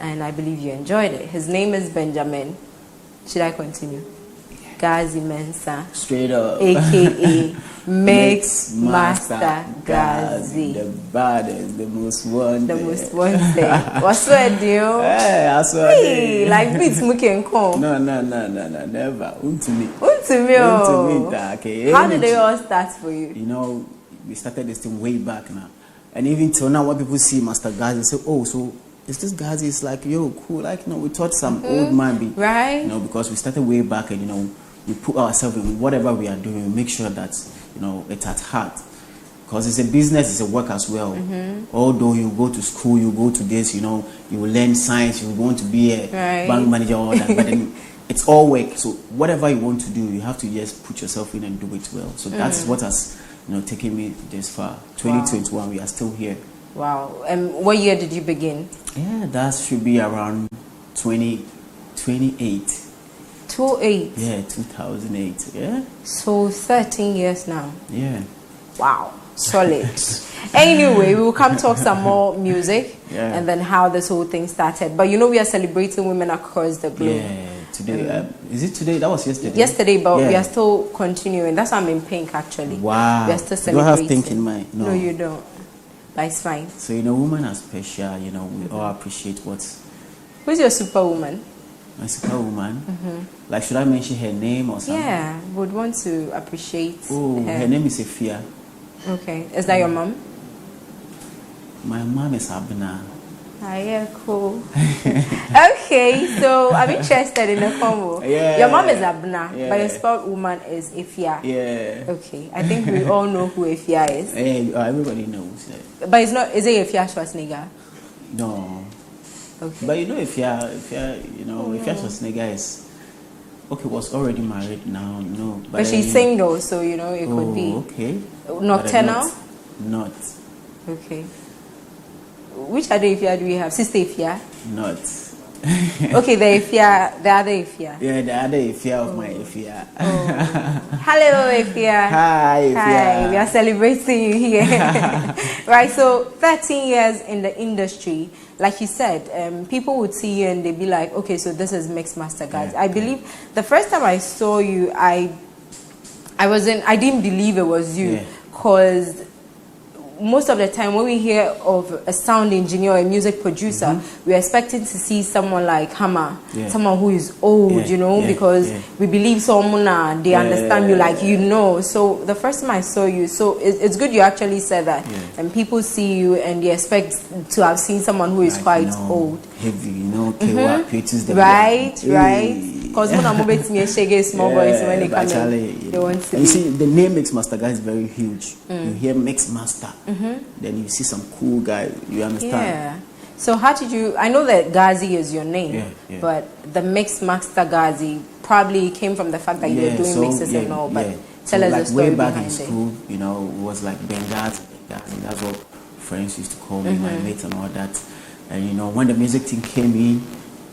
and I believe you enjoyed it. His name is Benjamin. Should I continue? Garzy Mensah. Straight up. AKA Mix Master Garzy. The baddest, the most wanted. The most wanted. What's that deal? Hey, I swear. Hey, like beats Muki and come. No, never. Okay. Okay. How did they all start for you? You know, we started this thing way back now. And even till now, when people see Master Garzy, say, oh, so is this Garzy? It's like, yo, cool. Like, we thought some old man be. Right. Because we started way back and, we put ourselves in whatever we are doing. We make sure that, it's at heart. Because it's a business, it's a work as well. Although you go to school, you go to this, you will learn science, you want to be a bank manager, all that. But then it's all work. So whatever you want to do, you have to just put yourself in and do it well. So that's what has, taken me this far. 2021, we are still here. Wow. And what year did you begin? Yeah, that should be around 2008. 2008? Yeah, 2008. Yeah. So 13 years now. Yeah. Wow. Solid. Anyway, we will come talk some more music and then how this whole thing started. But we are celebrating women across the globe. Yeah, today. Is it today? That was yesterday. Yesterday, but we are still continuing. That's why I'm in pink actually. Wow. We are still celebrating. Do I have pink in mind? No, you don't. But it's fine. So, women are special, we all appreciate what's... Who's your superwoman? My superwoman? Like, should I mention her name or something? Yeah, would want to appreciate her name is Efia. Okay. Is that your mom? My mom is Abna. Ah, yeah, cool. Okay, so I'm interested in the combo. Yeah. Your mom is Abna, but your spelled woman is Efia. Yeah. Okay, I think we all know who Efia is. Yeah, everybody knows that. But is it Efia Schwarzenegger? No. Okay. But Efia Schwarzenegger is... Okay, was already married now, no. But she's single, so, it could be... Okay. Nocturnal? Not. Okay. Which other Efia do we have? Sister Efia? Not. Okay, the other Efia. Yeah, the other Efia of my Efia. Hello, Efia. Hi, Efia. Hi, we are celebrating you here. Right, so 13 years in the industry, like you said, people would see you and they'd be like, okay, so this is Mix Master Garzy. I believe the first time I saw you, I didn't believe it was you, because most of the time when we hear of a sound engineer or a music producer, we're expecting to see someone like Hammer, someone who is old, because we believe someone, they understand you like So the first time I saw you, so it's good you actually said that. And people see you and they expect to have seen someone who is quite old. Heavy, Right. Because when I'm moving to small boys when they come in, they want to. You see, the name Mix Master Guy is very huge. You hear Mix Master, then you see some cool guy. You understand? Yeah. So how did you? I know that Garzy is your name, but the Mix Master Garzy probably came from the fact that you were doing mixes and all. But tell us the story way back behind in school, it was like Garzy. That's what friends used to call me, my mates and all that. And when the music thing came in,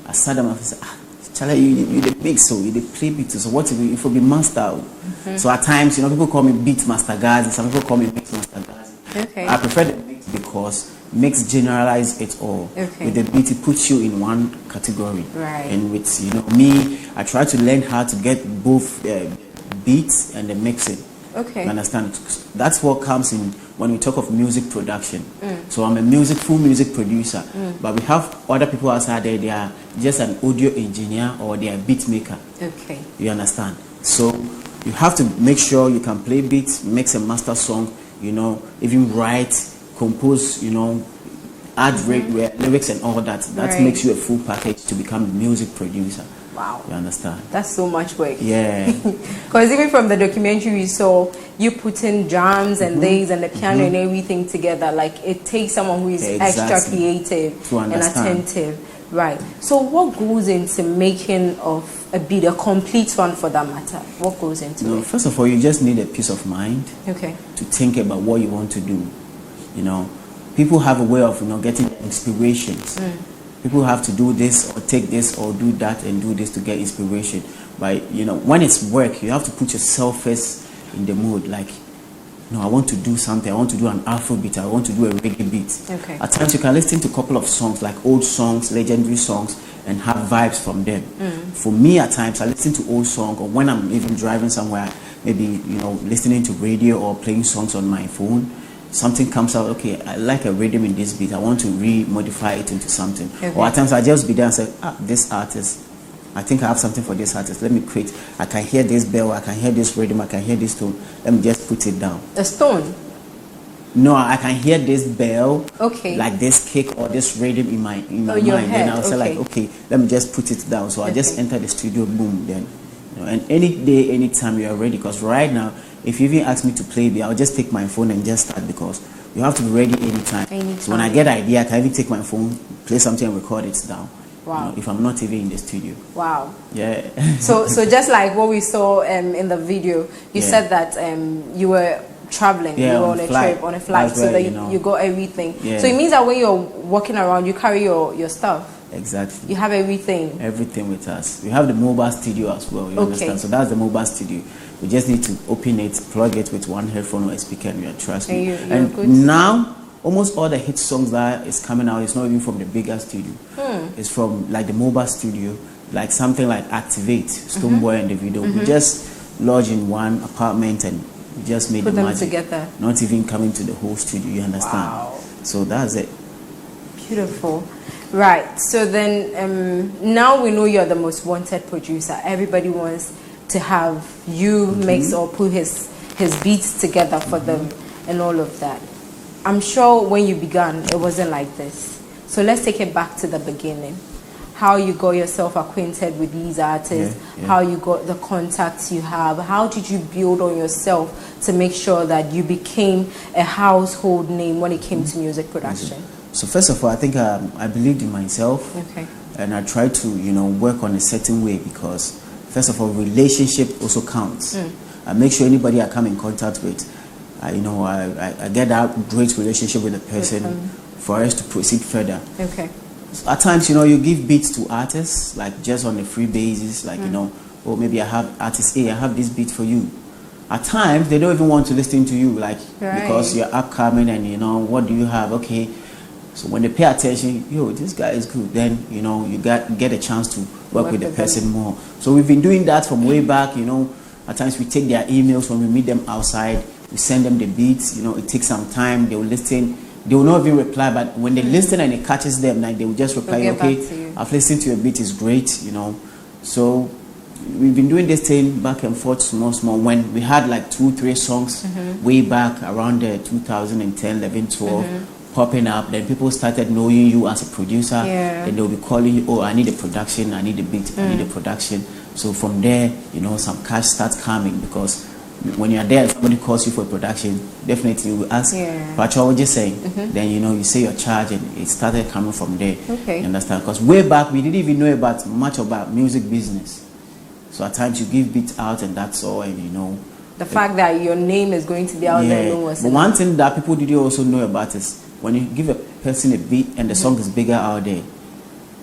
I sat down and I said, Charlie, you the mix, so you the play beat, so what if you be master? So at times, people call me Beat Master Garzy, some people call me Mix Master Garzy. Okay. I prefer the mix because mix generalize it all. Okay. With the beat, it puts you in one category. Right. And with me, I try to learn how to get both beats and the mixing. Okay. You understand? That's what comes in when we talk of music production. So I'm a full music producer, but we have other people outside there. They are just an audio engineer or they are beat maker. Okay. You understand? So you have to make sure you can play beats, mix and master song. Even write, compose. Add lyrics and all that. That makes you a full package to become a music producer. Wow. You understand? That's so much work. Yeah. Because even from the documentary we saw, you put in drums and these and the piano and everything together. Like, it takes someone who is extra creative and attentive. Right. So what goes into making of a beat, a complete one for that matter? What goes into it? First of all, you just need a peace of mind. Okay. To think about what you want to do. People have a way of getting inspirations. People have to do this or take this or do that and do this to get inspiration. But when it's work, you have to put yourself first in the mood. Like, no, I want to do something. I want to do an Afro beat. I want to do a reggae beat. Okay. At times you can listen to a couple of songs, like old songs, legendary songs, and have vibes from them. For me, at times I listen to old songs, or when I'm even driving somewhere, maybe listening to radio or playing songs on my phone. Something comes out, okay, I like a rhythm in this beat. I want to re-modify it into something. Okay. Or at times I just be there and say, this artist, I think I have something for this artist. Let me create. I can hear this bell. I can hear this rhythm. I can hear this tone. Let me just put it down. A stone? No, I can hear this bell. Okay. Like this kick or this rhythm in my mind. Your head. Then I'll say like, okay, let me just put it down. So I just enter the studio, boom, then. And any day, anytime you are ready. Because right now, if you even ask me to play beat, I'll just take my phone and just start, because you have to be ready anytime. So when I get an idea, I can even take my phone, play something and record it down. Wow. If I'm not even in the studio. Wow. Yeah. so just like what we saw in the video, you said that you were traveling, you were on a trip, on a flight, so that you got everything. So it means that when you're walking around, you carry your stuff. Exactly. You have everything. Everything with us. We have the mobile studio as well, you understand? So that's the mobile studio. We just need to open it, plug it with one headphone or a speaker, and you trust me. And now, almost all the hit songs that is coming out is not even from the bigger studio. It's from like the mobile studio, like something like Activate, Stonebwoy and the video. We just lodge in one apartment and we just made put the them magic. Together. Not even coming to the whole studio, you understand? Wow. So that's it. Beautiful. Right. So then now we know you're the most wanted producer. Everybody wants to have you mix or put his beats together for them and all of that. I'm sure when you began, it wasn't like this. So let's take it back to the beginning. How you got yourself acquainted with these artists, how you got the contacts you have, how did you build on yourself to make sure that you became a household name when it came to music production? So first of all, I think I believed in myself, and I tried to work on a certain way, because first of all, relationship also counts. I make sure anybody I come in contact with, I get that great relationship with the person for us to proceed further. So at times, you give beats to artists, like just on a free basis, like, or maybe I have artist A, I have this beat for you. At times, they don't even want to listen to you, like, because you're upcoming and, what do you have? Okay. So when they pay attention, this guy is good, then, you get a chance to work with the person more. So we've been doing that from way back, At times we take their emails when we meet them outside, we send them the beats, it takes some time, they will listen. They will not even reply, but when they listen and it catches them, like they will just reply, okay, I've listened to your beat, it's great, So we've been doing this thing back and forth, small. When we had like 2-3 songs way back around 2010, 11, 12, popping up, then people started knowing you as a producer, and they'll be calling you, oh, I need a production, I need a beat, I need a production. So from there, some cash starts coming, because when you're there, somebody calls you for production, definitely you will ask, what you're just saying, then you say your charge, and it started coming from there. You understand? Because way back, we didn't even know much about music business. So at times you give beats out and that's all, and the fact that your name is going to be out there, but one thing that people didn't also know about is when you give a person a beat and the song is bigger out there,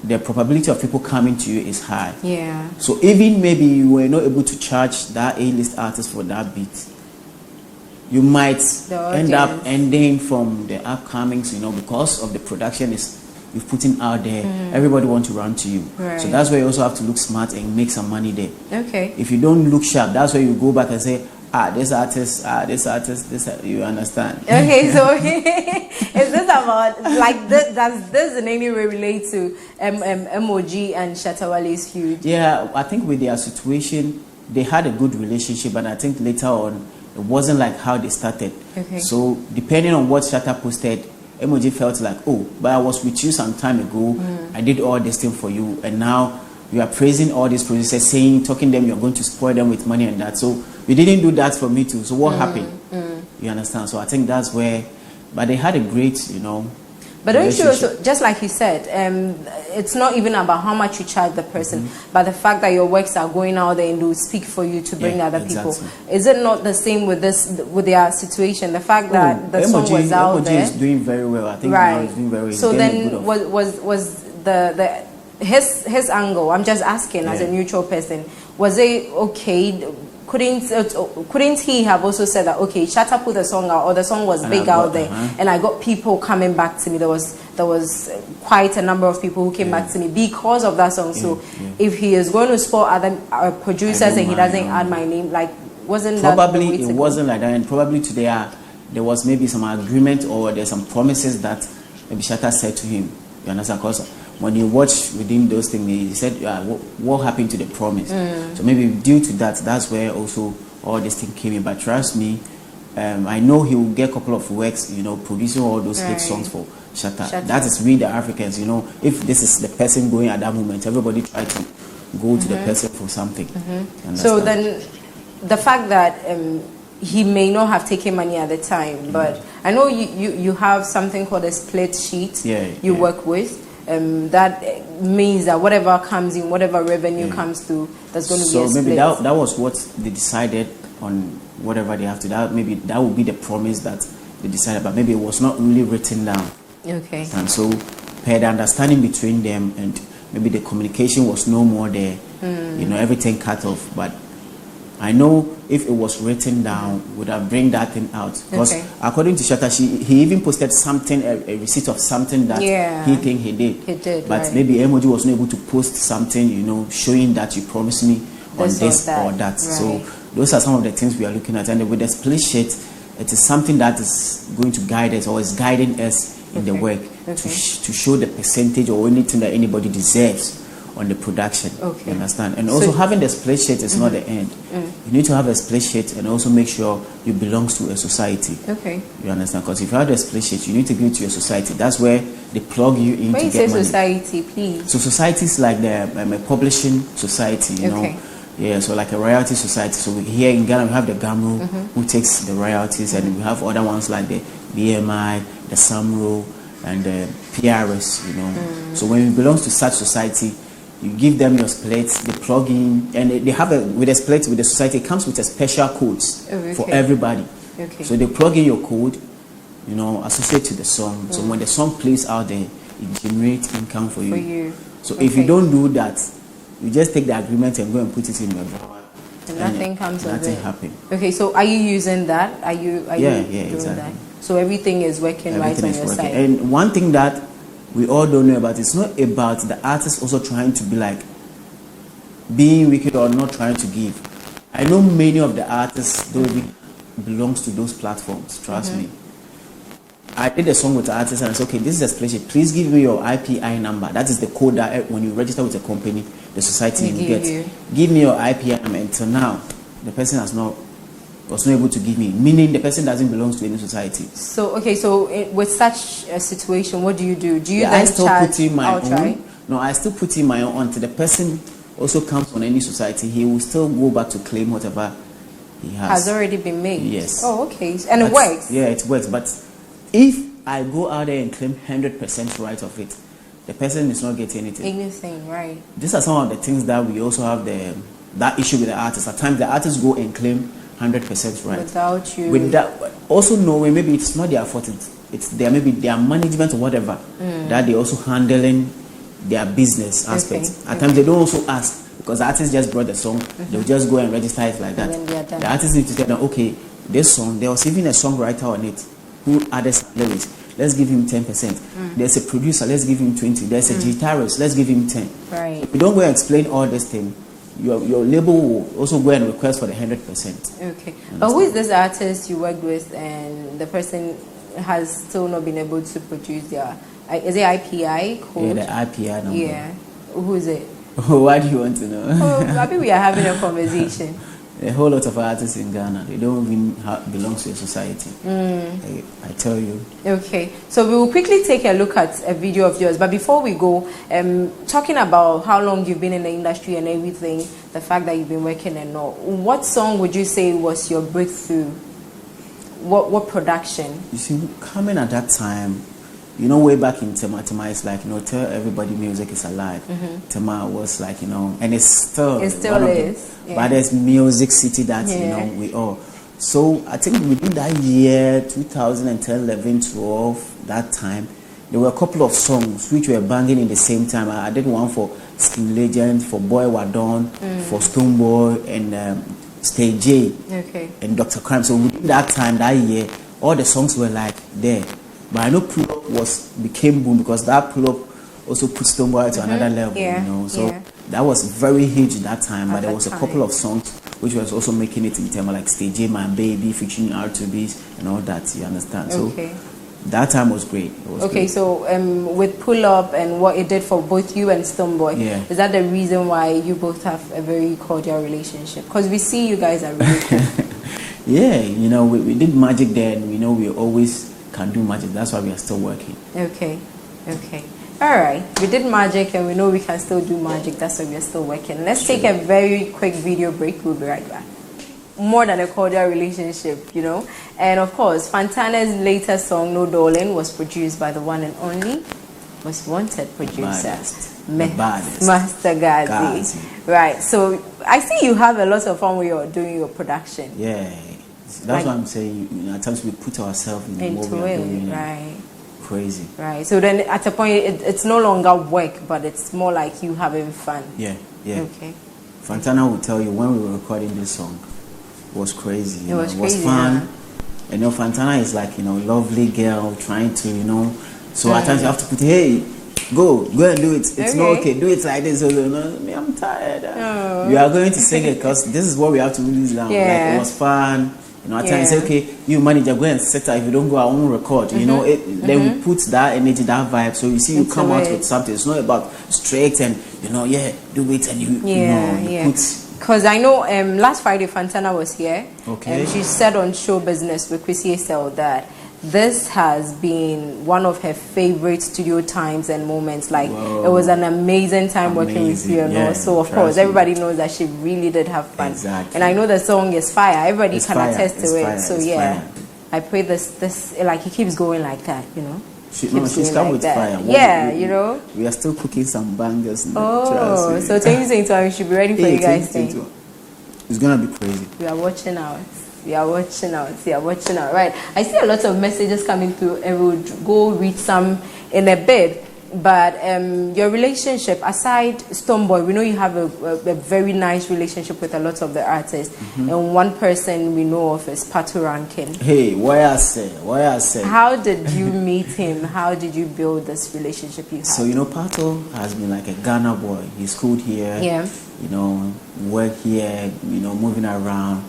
the probability of people coming to you is high. So even maybe you were not able to charge that A-list artist for that beat, you might end up ending from the upcomings, because of the production you've put in out there. Everybody wants to run to you. So that's why you also have to look smart and make some money there. If you don't look sharp, that's why you go back and say, this artist, you understand? So is this about, like, does this in any way relate to MOG and Shatawale's feud? Yeah, I think with their situation, they had a good relationship, and I think later on, it wasn't like how they started. So depending on what Shatta posted, MOG felt like, oh, but I was with you some time ago, I did all this thing for you, and now you are praising all these producers, talking them, you're going to spoil them with money and that. So you didn't do that for me too. So what happened? You understand? So I think that's where, but they had a great, But don't you also, just like you said, it's not even about how much you charge the person, but the fact that your works are going out there and will speak for you to bring other people. Is it not the same with their situation? The fact that the song was out there. MOG is doing very well. I think now he's doing very well. So then was his angle, I'm just asking as a neutral person, was it okay? Couldn't he have also said that, okay, Shatta put the song out, or the song was big out there, and I got people coming back to me. There was quite a number of people who came back to me because of that song. So if he is going to support other producers and he doesn't add my name, like, wasn't that probably it wasn't like that, and probably today there was maybe some agreement, or there's some promises that maybe Shatta said to him. You understand? Because when you watch within those things, he said, what happened to the promise? So maybe due to that, that's where also all this thing came in. But trust me, I know he will get a couple of works, producing all those hit songs for Shatta. That is we the Africans, if this is the person going at that moment, everybody try to go to the person for something. So then, the fact that he may not have taken money at the time, but I know you have something called a split sheet you work with. That means that whatever comes in, whatever revenue comes through, there's going to be a split. So maybe that was what they decided on, whatever they have to. Maybe that would be the promise that they decided, but maybe it was not really written down. Okay. And so, per the understanding between them, and maybe the communication was no more there. Everything cut off. But I know if it was written down, would have bring that thing out. Because according to Shatta, he even posted something, a receipt of something that he think he did. He did, but maybe Emoji was not able to post something, showing that you promised me on this or that. Right. So those are some of the things we are looking at. And with the split sheet, it is something that is going to guide us, or is guiding us in the work to show the percentage or anything that anybody deserves on the production. You understand? And also having the split sheet is not the end. You need to have a split sheet and also make sure you belong to a society. You understand? Because if you have the split sheet, you need to give it to your society. That's where they plug you in to get money. Society, please. So societies like the publishing society, Yeah, so like a royalty society. So here in Ghana we have the GAMRO who takes the royalties, and we have other ones like the BMI, the SAMRO, and the PRS. So when it belongs to such society, you give them your split, they plug in, and they have with a split with the society, it comes with a special codes for everybody. So they plug in your code, associate to the song. So when the song plays out there, it generates income for you. So if you don't do that, you just take the agreement and go and put it in your drawer. And nothing comes of it. Nothing happens. Okay, so are you using that? Are you doing exactly. that? So everything is working right on your side. And one thing that we all don't know about, it's not about the artist also trying to be like being wicked or not trying to give. I know many of the artists don't even belongs to those platforms. Trust me. I did a song with the artist and I said, okay, this is a spreadsheet. Please give me your IPI number. That is the code that when you register with a company, the society will get. Give me your IPI number. Until now, the person was not able to give me, meaning the person doesn't belong to any society. So with such a situation, what do you do? Do you then I still put in my outright? own? No, I still put in my own until the person also comes on any society. He will still go back to claim whatever he has already been made. Yes. Oh, okay. And it works. Yeah, it works. But if I go out there and claim 100% right of it, the person is not getting anything. Right. These are some of the things that we also have that issue with the artists. At times the artists go and claim 100% right. Without you. With that, also knowing maybe it's not their fault. It's maybe their management or whatever that they also handling their business aspects. At times they don't also ask, because the artist just brought the song. They'll just go and register it like that. The artist needs to tell them, okay, this song, there was even a songwriter on it who added some lyrics. Let's give him 10%. There's a producer, let's give him 20. There's a guitarist, let's give him 10. Right. If you don't go and explain all this thing, your label will also go and request for the 100%. Okay. But who is this artist you worked with and the person has still not been able to produce their... Is it IPI code? Yeah, the IPI number. Yeah. Who is it? Why do you want to know? Maybe we are having a conversation. A whole lot of artists in Ghana, they don't even belong to a society. I tell you. Okay, so we will quickly take a look at a video of yours. But before we go, talking about how long you've been in the industry and everything, the fact that you've been working and all, what song would you say was your breakthrough? What production? You see, coming at that time, way back in Tema is like, tell everybody music is alive. Tema was like, and it still is. But there's music city that, we all. So I think within that year, 2010, 11, 12, that time, there were a couple of songs which were banging in the same time. I did one for Skin Legend, for Boy Wadon, for Stonebwoy, and Stay J, and Dr. Crime. So within that time, that year, all the songs were like there. But I know Pull Up became boom because that Pull Up also put Stonebwoy to another level, you know. So that was very huge that time. But there was a couple of songs which was also making it in terms like Stay J, My Baby, featuring R2Bs and all that. You understand? So that time was great. Great. So with Pull Up and what it did for both you and Stonebwoy, is that the reason why you both have a very cordial relationship? Because we see you guys are really cool. Yeah, you know, we did magic there, and we know we always can do magic. That's why we are still working. Okay. All right. We did magic, and we know we can still do magic. That's why we are still working. Let's take a very quick video break. We'll be right back. More than a cordial relationship, you know. And of course, Fantana's latest song, No Darling, was produced by the one and only Most Wanted producer, Master Garzy. Right. So I see you have a lot of fun when you're doing your production. Yeah. That's what I'm saying. You know, at times we put ourselves into it, right? Crazy. Right. So then, at a point, it's no longer work, but it's more like you having fun. Yeah. Okay. Fantana will tell you when we were recording this song, it was crazy. It was fun. Yeah. You know, Fantana is like, you know, lovely girl trying to, you know. So at times you have to put, hey, go and do it. It's not okay. Do it like this. So, I'm tired. We are going to sing it because this is what we have to release now. Yeah. Like, it was fun. You know, at times you say, okay, you manager, go and set up. If you don't go, I won't record. You know, then we put that energy, that vibe. So you see, you come out with something. It's not about strict and, you know, do it and you put. Because I know last Friday Fantana was here. Okay. And she said on Show Business with Chrissy Esel that this has been one of her favorite studio times and moments. Like, it was an amazing time working with you. So, of course, everybody knows that she really did have fun. Exactly. And I know the song is fire. Everybody can attest to it. Fire. So, I pray this, like, it keeps going like that, you know. She's come with fire. You know. We are still cooking some bangers now. Oh, so 2022, we should be ready for you guys. It's going to be crazy. We are watching out. Right. I see a lot of messages coming through, and we'll go read some in a bit. But your relationship, aside Stonebwoy, we know you have a very nice relationship with a lot of the artists. And one person we know of is Patoranking. Hey, why I say? How did you meet him? How did you build this relationship you have? So, you know, Pato has been like a Ghana boy. He's schooled here. Yeah. You know, work here, you know, moving around.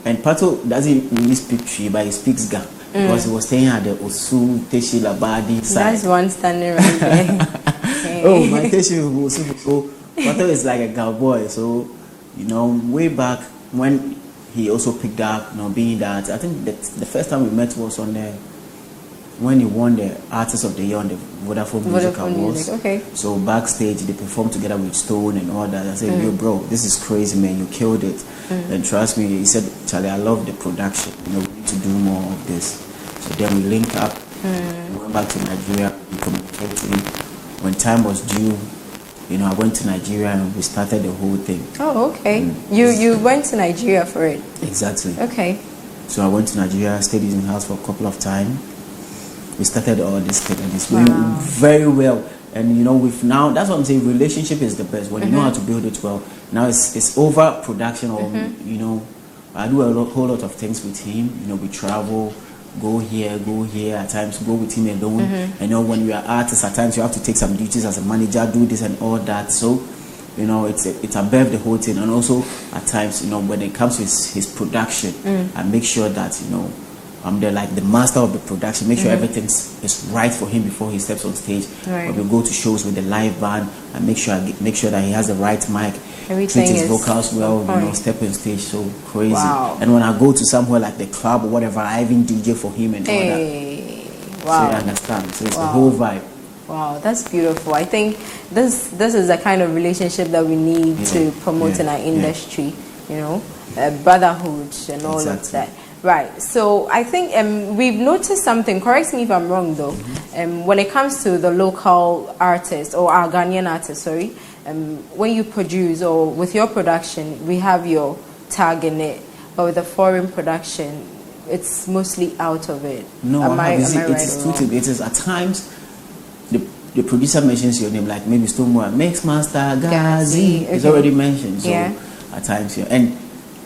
And Pato doesn't really speak Tree, but he speaks Ga. Because he was staying at the Osu, Teshi, Labadi side. That's one standing right there. Oh, my Teshi Osu. So Pato is like a Ga boy. So, you know, way back when he also picked up, you know, being that, I think that the first time we met was on the, when he won the Artist of the Year on the Vodafone Music Awards. Okay. So backstage, they performed together with Stone and all that. I said, yo, bro, this is crazy, man. You killed it. And trust me, he said, Charlie, I love the production. You know, we need to do more of this. So then we linked up. We went back to Nigeria. We communicated. When time was due, you know, I went to Nigeria and we started the whole thing. Oh, okay. You went to Nigeria for it? Exactly. Okay. So I went to Nigeria, stayed in the house for a couple of times. We started all this thing and it's going very well. And you know, with now, that's what I'm saying, relationship is the best. When you know how to build it well. Now it's over production or, you know, I do a whole lot of things with him. You know, we travel, go here, at times go with him alone. And you know, when we are artists, at times you have to take some duties as a manager, do this and all that. So, you know, it's above the whole thing. And also, at times, you know, when it comes to his production, I make sure that, you know, I'm the master of the production. Make sure everything is right for him before he steps on stage. Right. When we go to shows with the live band, I make sure that he has the right mic, everything treat his vocals well, you know, step on stage. So crazy. Wow. And when I go to somewhere like the club or whatever, I even DJ for him and all that. Wow. So you understand. So it's the whole vibe. Wow, that's beautiful. I think this is the kind of relationship that we need to promote in our industry. You know, brotherhood and all of that. Right. So I think we've noticed something. Correct me if I'm wrong, though. When it comes to the local artists or our Ghanaian artists, when you produce or with your production, we have your tag in it, but with the foreign production, it's mostly out of it. No, am I right? It is at times the producer mentions your name, like maybe Stonebwoy, Mix Master, Garzy. Okay. It's already mentioned. So Yeah. at times, yeah. And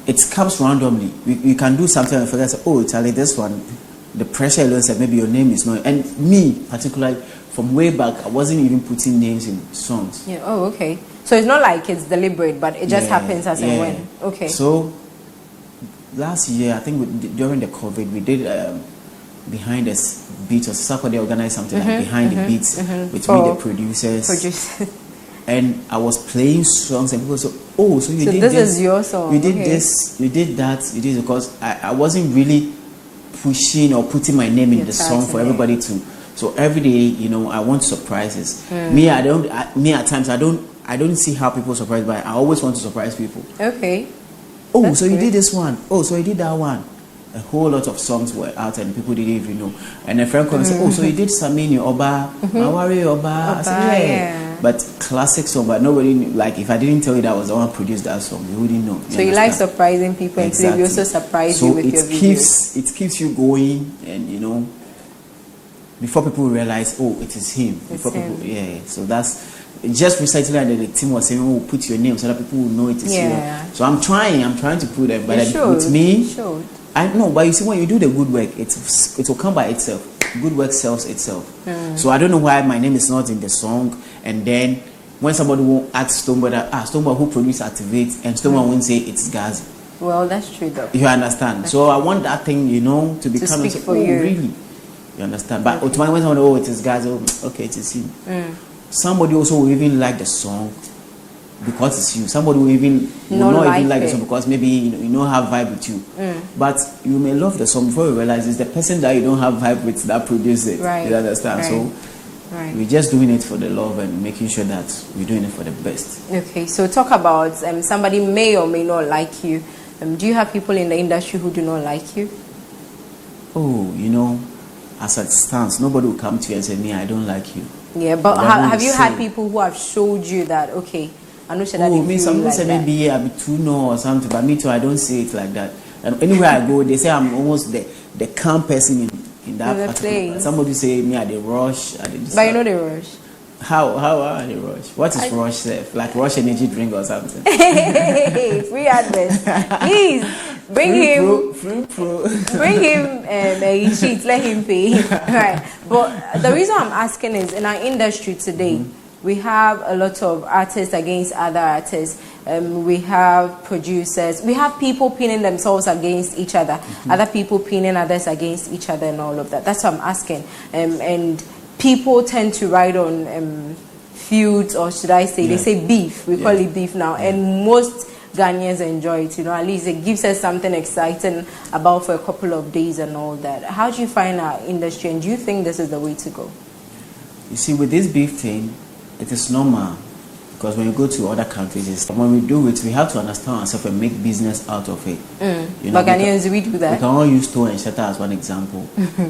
it comes randomly. We can do something and forget, oh, Charlie, this one, the pressure alone said maybe your name is not. And me, particularly, from way back, I wasn't even putting names in songs. Yeah. Oh, okay. So it's not like it's deliberate, but it just happens as and when. Okay. So last year, I think during the COVID, we did behind the beats or Saturday organized something like behind the beats with me, the producers. And I was playing songs and people said, oh, so you did this. This is your song. You did this, you did that, you did, because I wasn't really pushing or putting my name in the song for everybody to. So every day, you know, I want surprises. Me, at times I don't see how people surprise, but I always want to surprise people. Okay. Oh, that's so you did this one. Oh, so you did that one. A whole lot of songs were out and people didn't even know. And a friend called and said, oh, so you did Samini Oba, Mawari Oba. I said, yeah. But classic song, but nobody knew. Like, if I didn't tell you that I was the one who produced that song, you wouldn't know. So you like surprising people, and so you also surprise you with your videos. It keeps you going, and you know, before people realize, oh, it is him. So that's just recently, and the team was saying, oh, put your name so that people will know it is you. So I'm trying to put them, but with me, I know. But you see, when you do the good work, it will come by itself. Good work sells itself. So I don't know why my name is not in the song, and then when somebody will ask Stonebwoy that, Stonebwoy who produced Activate, and Stonebwoy won't say it's Garzy. Well, that's true though. You understand? That's true. I want that thing, you know, to become to speak for you. Really? You understand? But automatically when someone, oh, it is Garzy, okay, it is him. Somebody also will even like the song because it's you. Somebody will even not even like the song because maybe you don't have vibe with you. But you may love the song before you realize it's the person that you don't have vibe with that produced it. Right. You understand? Right. So we're just doing it for the love and making sure that we're doing it for the best. Okay, so talk about somebody may or may not like you. Do you have people in the industry who do not like you? Oh, you know, as it stands, nobody will come to you and say, me, I don't like you. Yeah, but have you had people who have showed you that, okay, I know that some people say maybe I'll be too no or something, but me too, I don't say it like that. And anywhere I go, they say I'm almost the calm person in that particular. Somebody say me at the rush. But you know the rush. How are the rush? What is rush safe? Like rush energy drink or something? Hey, free advert. Please bring him. Bring him a sheet. Let him pay. Right. But the reason I'm asking is in our industry today, we have a lot of artists against other artists. We have producers. We have people pinning themselves against each other. Other people pinning others against each other and all of that. That's what I'm asking. And people tend to write on feuds, or should I say, they say beef. We call it beef now. And most Ghanaians enjoy it. You know, at least it gives us something exciting about for a couple of days and all that. How do you find our industry, and do you think this is the way to go? You see, with this beef thing, it is normal. Because when you go to other countries, when we do it, we have to understand ourselves and make business out of it. You know, but Ghanaians, we do that. We can all use Store and Shutter as one example.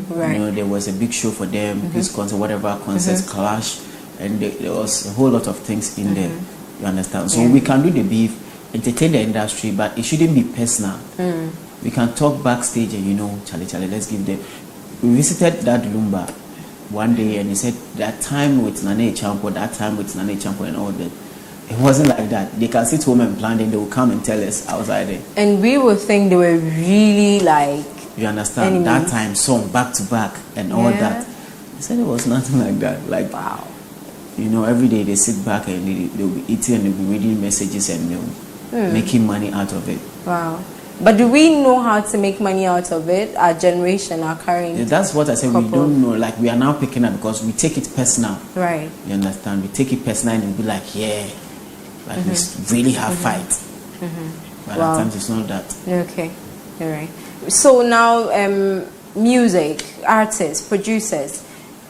Right. You know, there was a big show for them, this concert, whatever, concerts clash, and there was a whole lot of things in there. You understand? So we can do the beef, entertain the industry, but it shouldn't be personal. We can talk backstage and, you know, Charlie, let's give them. We visited that Lumba one day, and he said that time with Nane Champo, and all that. It wasn't like that. They can sit home and plan, and they will come and tell us outside there. And we would think they were really like, you understand, enemies. That time song back to back and all that. He said it was nothing like that. Like, wow. You know, every day they sit back and they'll be eating and they'll be reading messages and they'll making money out of it. Wow. But do we know how to make money out of it? Our generation, our current that's what I said, couple. We don't know. Like, we are now picking up because we take it personal. Right. You understand? We take it personal and be like, yeah, like we really have fight. But at times it's not that. Okay. All right. So now, music, artists, producers,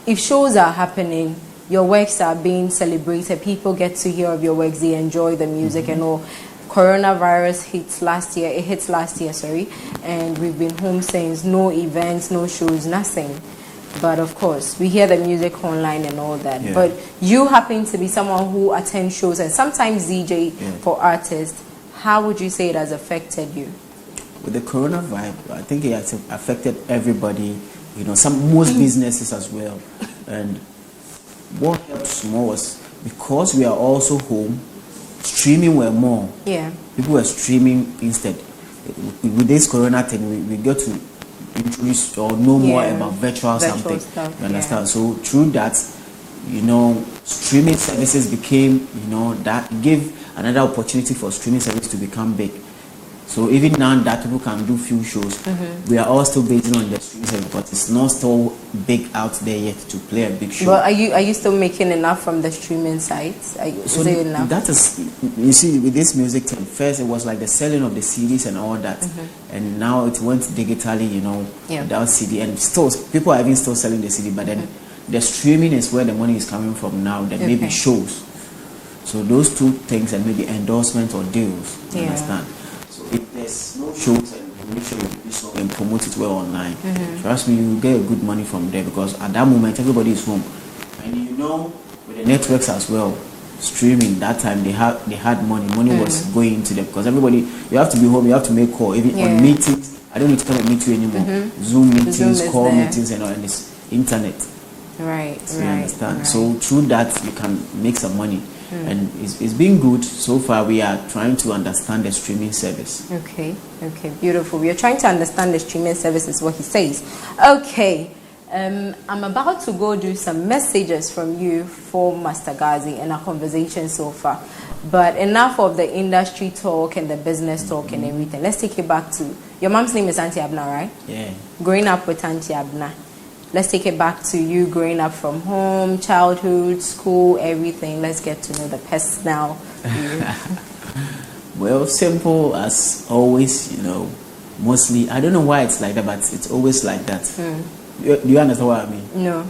if shows are happening, your works are being celebrated, people get to hear of your works, they enjoy the music and all. Coronavirus hits last year, and we've been home since. No events, no shows, nothing. But of course, we hear the music online and all that. Yeah. But you happen to be someone who attends shows and sometimes DJ for artists. How would you say it has affected you? With the corona vibe, I think it has affected everybody. You know, most businesses as well. And what helped more was because we are also home, streaming were more. Yeah. People were streaming instead. With this corona thing, we got to introduce or know more about virtual something. Stuff, you understand? So through that, streaming services became, that gave another opportunity for streaming service to become big. So even now that people can do few shows, we are all still basing on the streaming service, but it's not still big out there yet to play a big show. But are you still making enough from the streaming sites? Is it enough? That is, you see, with this music thing, first it was like the selling of the CDs and all that, and now it went digitally, without CD, and still people are even still selling the CD, but then the streaming is where the money is coming from now. Then maybe shows. So those two things, and maybe endorsements or deals. You understand? So if there's no shows, and make sure you do so and promote it well online. Trust me, you get a good money from there, because at that moment everybody is home, and with the networks as well, streaming that time they had money was going into them, because everybody, you have to be home, you have to make call, even on meetings. I don't need to come and meet you anymore. Zoom meetings, call meetings, and all, and it's internet. Right. So you understand? Right. So through that you can make some money. And it's been good so far. We are trying to understand the streaming service. Okay, beautiful. We are trying to understand the streaming service, is what he says. Okay, I'm about to go do some messages from you for Master Garzy and our conversation so far. But enough of the industry talk and the business talk and everything. Let's take it back to your mom's name is Auntie Abna, right? Yeah. Growing up with Auntie Abna. Let's take it back to you growing up from home, childhood, school, everything. Let's get to know the personal. Well, simple as always, mostly. I don't know why it's like that, but it's always like that. Do you understand what I mean? No.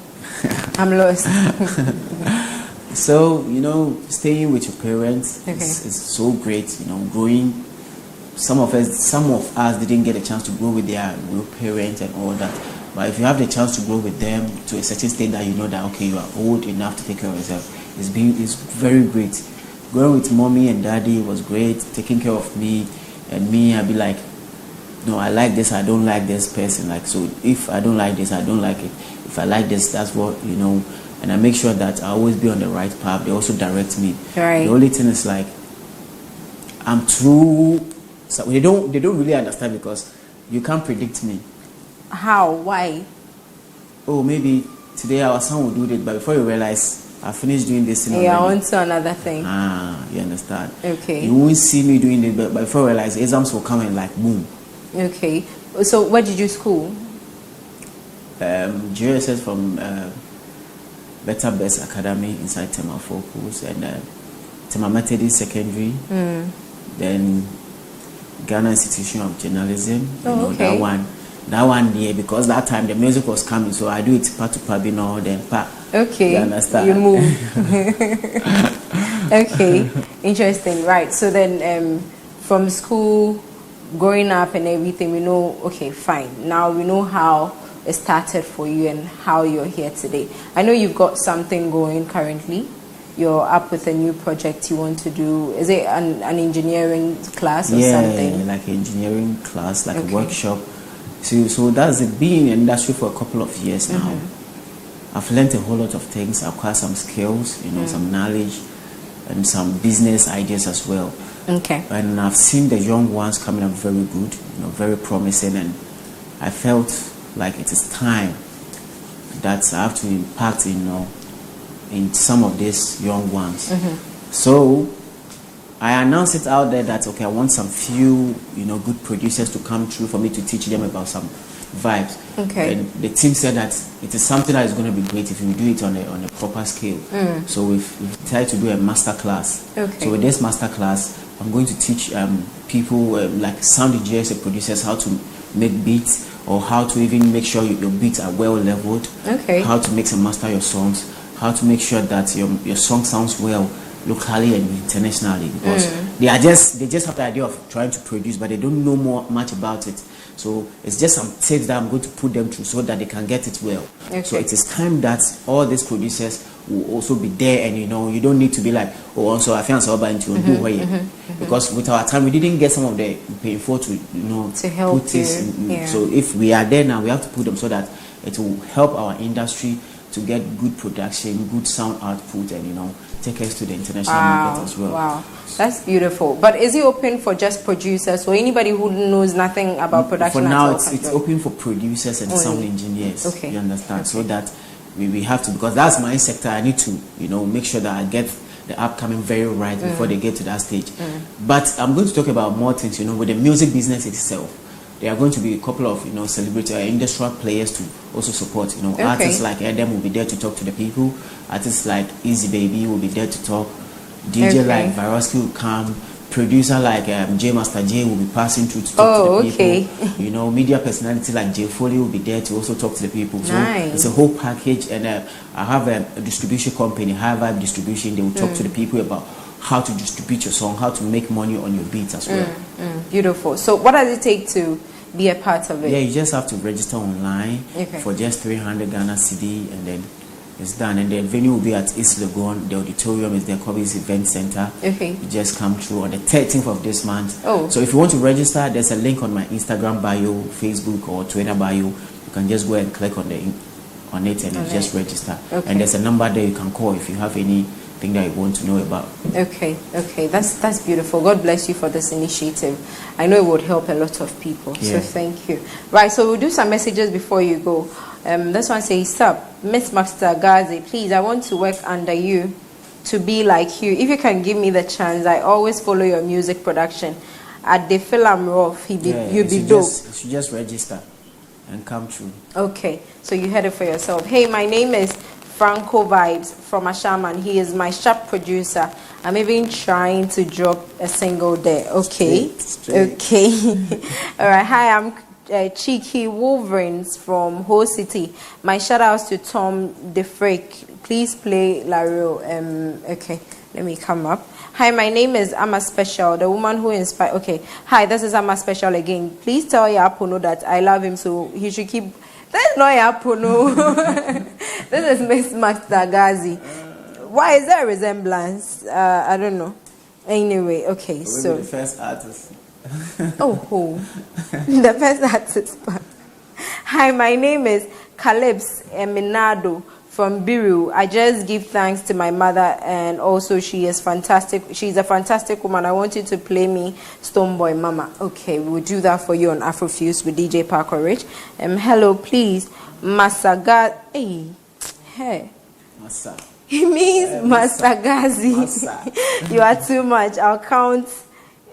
I'm lost. So, staying with your parents is so great, growing. Some of us didn't get a chance to grow with their real parents and all that. But if you have the chance to grow with them to a certain state that you know that, okay, you are old enough to take care of yourself, it's very great. Growing with mommy and daddy was great, taking care of me, and me, I'd be like, no, I like this, I don't like this person. Like, so if I don't like this, I don't like it. If I like this, that's what, and I make sure that I always be on the right path. They also direct me. Right. The only thing is like, I'm too, so they don't really understand, because you can't predict me. How? Why? Oh, maybe today our son will do this, but before you realize, I finished doing this thing already. Yeah, on to another thing. You understand? Okay. You won't see me doing it, but before you realize, exams will come and like boom. Okay. So where did you school? GSS from Better Best Academy inside Tema Focus, and Tema Methodist Secondary. Then Ghana Institution of Journalism. Okay. That one year, because that time the music was coming, so I do it part to Pabino, then part. Okay. You understand? You move. Okay. Interesting. Right. So then from school, growing up and everything, we know, okay, fine. Now we know how it started for you and how you're here today. I know you've got something going currently. You're up with a new project you want to do. Is it an engineering class or something? Yeah, like an engineering class, like a workshop. So that's it. Being in the industry for a couple of years now, I've learned a whole lot of things. I've acquired some skills, some knowledge, and some business ideas as well. Okay. And I've seen the young ones coming up very good, very promising, and I felt like it is time that I have to impact, in some of these young ones. So I announced it out there that, okay, I want some few, good producers to come through for me to teach them about some vibes. Okay. And the team said that it is something that is going to be great if we do it on a proper scale. So we've tried to do a master class. Okay. So with this master class, I'm going to teach people like sound engineers and producers how to make beats, or how to even make sure your beats are well leveled. Okay. How to mix and master your songs. How to make sure that your song sounds well locally and internationally, because they just have the idea of trying to produce, but they don't know much about it. So it's just some tips that I'm going to put them through so that they can get it well. Okay. So it is time that all these producers will also be there, and you don't need to be like, oh, also I found somebody into do here, because with our time we didn't get some of the paying for to help put this. So if we are there now, we have to put them so that it will help our industry to get good production, good sound output, and take us to the international market as well. Wow, that's beautiful. But is it open for just producers or anybody who knows nothing about production? For now, it's open for producers and sound engineers. Okay. You understand? Okay. So that we have to, because that's my sector. I need to make sure that I get the upcoming very right before they get to that stage. But I'm going to talk about more things. With the music business itself, there are going to be a couple of celebrity or industrial players to also support. Artists like Adam will be there to talk to the people. Artists like Easy Baby will be there to talk. DJ like Varosky will come. Producer like J Master J will be passing through to talk to the people. Media personality like J Foley will be there to also talk to the people. So it's a whole package. And I have a distribution company, High Vibe Distribution. They will talk to the people about how to distribute your song, how to make money on your beats as well. Beautiful. So what does it take to be a part of it? Yeah, you just have to register online for just 300 Ghana CD, and then it's done. And the venue will be at East Legon. The auditorium is there, Kobe's Event Center. You just come through on the 13th of this month. So if you want to register, there's a link on my Instagram bio, Facebook or Twitter bio. You can just go and click on it and just register. And there's a number there you can call if you have anything that you want to know about. Okay, that's beautiful. God bless you for this initiative. I know it would help a lot of people. So thank you. Right, so we'll do some messages before you go. This one says, "Sup, Miss Master Garzy, please, I want to work under you to be like you. If you can give me the chance, I always follow your music production. At the film rough, you'd be dope. You should just register and come through." Okay, so you heard it for yourself. Hey, my name is Franco Vibes from Ashaman. He is my sharp producer. I'm even trying to drop a single there. Okay. Okay. All right. Hi, I'm Cheeky Wolverines from Ho City. My shout outs to Tom DeFrick. Please play Lario. Okay, let me come up. Hi, my name is Amma Special, the woman who inspired. Okay. Hi, this is Amma Special again. Please tell Yapono that I love him, so he should keep. That's not Yapono. This is Miss Master Garzy. Why is there a resemblance? I don't know. Anyway, okay, so the first artist. The first artist. Hi, my name is Calebs Eminado from Biru. I just give thanks to my mother, and also she is fantastic. She's a fantastic woman. I want you to play me Stonebwoy Mama. Okay, we'll do that for you on Afrofuse with DJ Parker Rich. Hello, please, Masaga. Hey. Masa. He means Masagazi. You are too much. I'll count.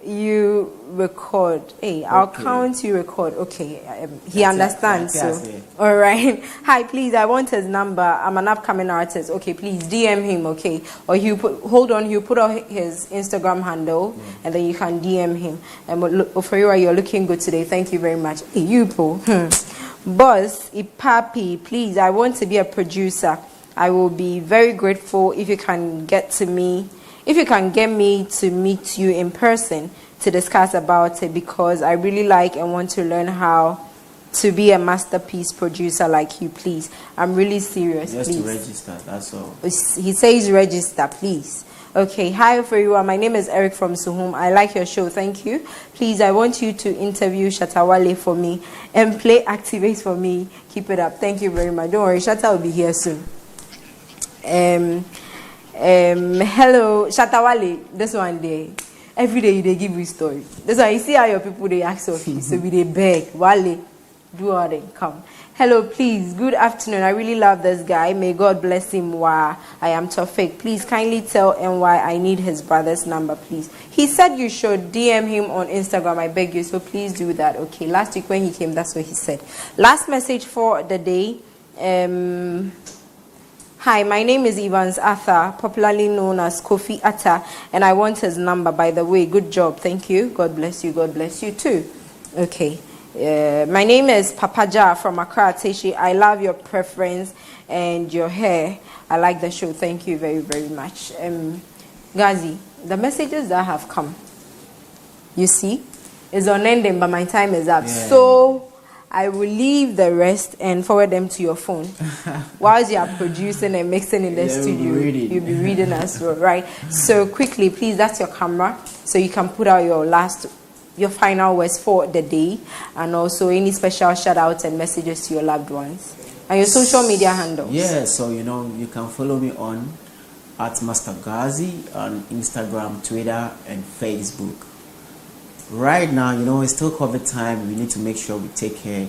You record. I'll count you record. Okay, he understands. So, all right. Hi, please. I want his number. I'm an upcoming artist. Okay, please DM him. Okay, or you hold on. You put out his Instagram handle, and then you can DM him. And Oferiwa, you're looking good today. Thank you very much. Hey, you po. Boss, Ipapi, please. I want to be a producer. I will be very grateful if you can get me to meet you in person to discuss about it, because I really like and want to learn how to be a masterpiece producer like you, please. I'm really serious. Just please. To register, that's all. He says register, please. Okay, hi everyone. My name is Eric from Suhum. I like your show. Thank you. Please, I want you to interview Shatawale for me and play Activate for me. Keep it up. Thank you very much. Don't worry, Shatta will be here soon. Hello, Shatawale. This one day, every day they give you story. That's why you see how your people they ask of you. So we they beg, Wale, do all they come. Hello, please. Good afternoon. I really love this guy. May God bless him. Why I am Tofik. Please kindly tell NY I need his brother's number, please. He said you should DM him on Instagram. I beg you. So please do that. Okay. Last week when he came, that's what he said. Last message for the day. Hi, my name is Evans Arthur, popularly known as Kofi Atta, and I want his number, by the way. Good job. Thank you. God bless you. God bless you too. Okay. My name is Papaja from Accra, Teshi. I love your preference and your hair. I like the show. Thank you very, very much. Garzy, the messages that have come, you see, is unending, but my time is up. Yeah. So I will leave the rest and forward them to your phone. Whilst you are producing and mixing in the studio, you'll be reading as well, right? So quickly, please, that's your camera. So you can put out your final words for the day, and also any special shout outs and messages to your loved ones. And your social media handles? Yeah, so you can follow me on at Master Garzy on Instagram, Twitter, and Facebook. Right now, it's still COVID time. We need to make sure we take the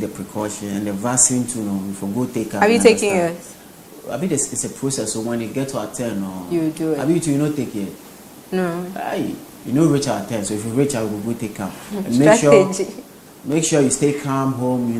precaution, and the vaccine too. We forgo take. Have you taken yours? I mean, it's a process. So when you get to our turn, you do it. Have you take it? No. Reach our turn. So if you reach out, we'll go take care. And make sure you stay calm home.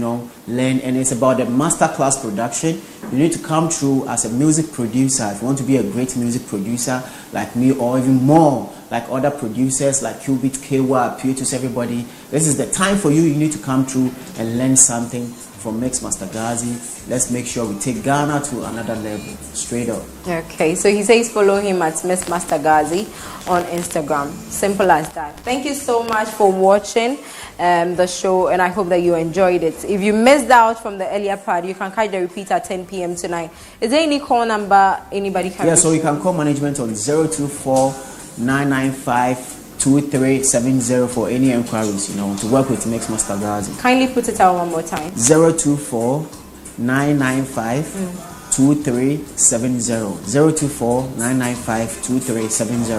Learn, and it's about the masterclass production. You need to come through as a music producer. If you want to be a great music producer like me, or even more like other producers like Qubit, KY, Pietus, everybody, this is the time for you. You need to come through and learn something from Mix Master Garzy. Let's make sure we take Ghana to another level, straight up. Okay, so he says follow him at Mix Master Garzy on Instagram. Simple as that. Thank you so much for watching the show, and I hope that you enjoyed it. If you missed out from the earlier part, you can catch the repeat at 10 p.m. tonight. Is there any call number anybody can reach? So you can call management on 024-995-2370 for any inquiries, to work with Mix Master Garzy. Kindly put it out one more time. 024-995-2370. 024-995-2370.